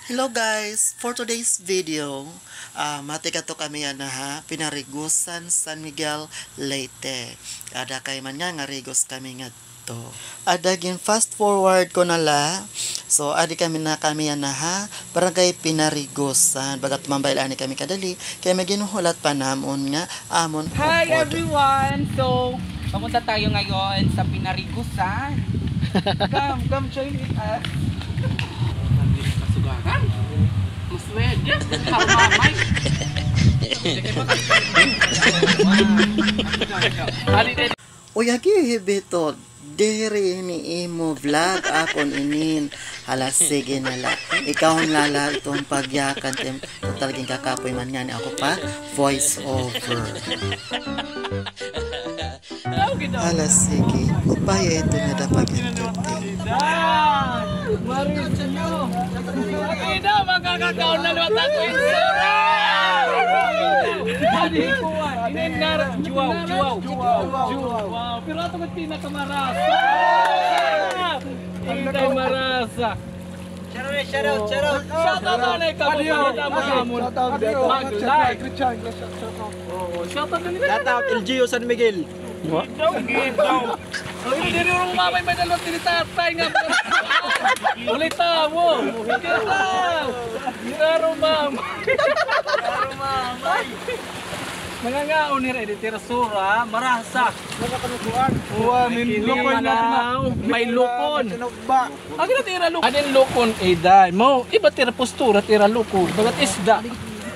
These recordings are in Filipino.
Hello guys! For today's video, matika to kami pinarigusan San Miguel, Leyte. Ada kay man nga rigos kami nga to. Ada gin fast forward ko nala. So adi kami barangay pinarigusan. Bagat mambaylaan kami kadali. Kaya may ginuhulat pa namon nga amon. Hi everyone! So, papunta tayo ngayon sa pinarigusan. Come join with us. Mas medya, mamay. Uyagi hibito, diri ni imo vlog akon inin. Hala, sige nala. Ikaw ang lala itong pagyakan. Talagang kakapoy man nga ni ako pa. Voice over. Hala, sige. Upaya ito na dapat entertain. Maris nyo. Ina, magkakakaon na luwat ako insura. Hindi kuwan. Inar, juwaw. Pero ito ba't pinakamarasa? Hindi marasa. Shout out. Shout out na ikaw. Mag-like. Shout out LGO San Miguel. Hindi rin mamay may dalawang tinitatay nga. Ulit tamo. Ginaro mamay. Mga ngaon ni Redi Tirasura, marasa. May lukon. Agi na tira lukon. Adin lukon eday. Mo iba tira postura tira lukon. Bagat isda.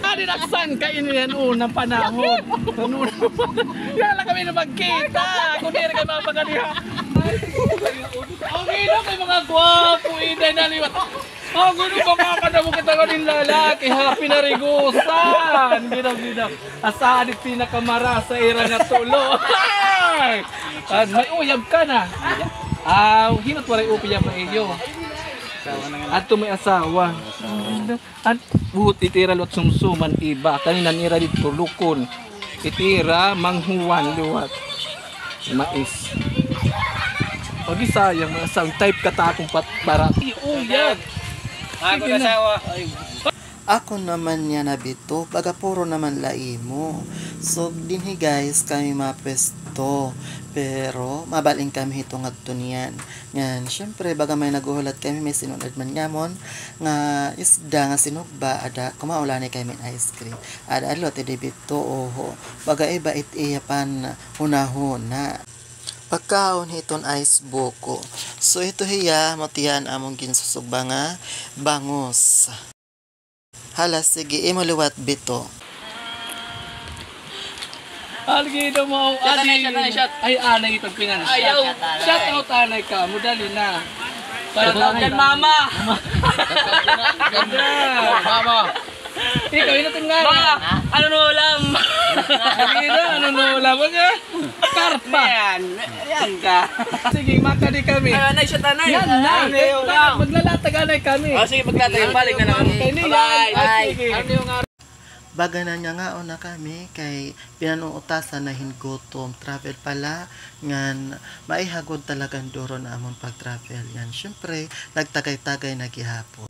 Adin aksan ka iniyan unang panahon. Kaya lang kami na magkita. Kung di rin kayo mapagaliha. Okay na kay mga gwapo eday na liwat. Gusto ba kakadamo kita ka din lalaki, happy na rigusan. Ginag. Asaan yung pinakamarasa ira na tulo. May uyab ka na. Hinot waray upiyab na iyo. At may asawa. At buti itira lot sumsuman iba. Kanina nira dito lukon. Itira manghuwan luwat. Mais. Pag isayang mga sound type katakong para. Uyab. Ako naman niya nabito, baga puro naman laimo. So dinhi guys kami mapesto. Pero mabaling kami hitong adto niyan. Yan, syempre baga may naguhulat kami may sinunod man gamon nga isda nga sinugba ada kumaulani kami ice cream. Ada alote debito oho. Baga iba itiyapan hunahuna. Pagkaon hiton ice buko. So ito hiya motiyan among ginsusugba nga bangus. Hala sige imo liwat bito. Algido mo adi. Ay anay itong pinan. Shout out anay ka, mudali na. Shout out kan mama. Ganda. Mama. Ikaw ina tingnan. Ano no ulam? Ano no ulam ka? Karpa. Yan ka. Sige, makadi kami. Ay, siya tanay. Yan na. Maglalatag anay kami. Sige, maglatag balik na naman. Bye. Sige. Baga na niya nga na kami kay pinanuutasan na hingutom travel pala ngan maihagod talagang duro na amon pag-travel yan. Syempre, nagtagay-tagay na gihapon.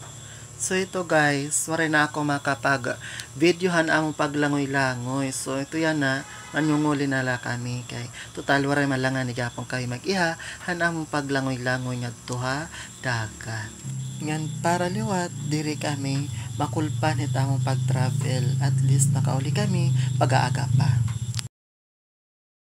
So ito guys, wala na ako makapag-videohan ang paglangoy-langoy. So ito yan na, manyunguli nala kami kay total waray malangan ni Japong kayo mag-iha, hanamong paglangoy-langoy nga tuha, dagat. Ngan para liwat, diri kami, makulpan itang pag-travel, at least nakauli kami, pag-aaga pa.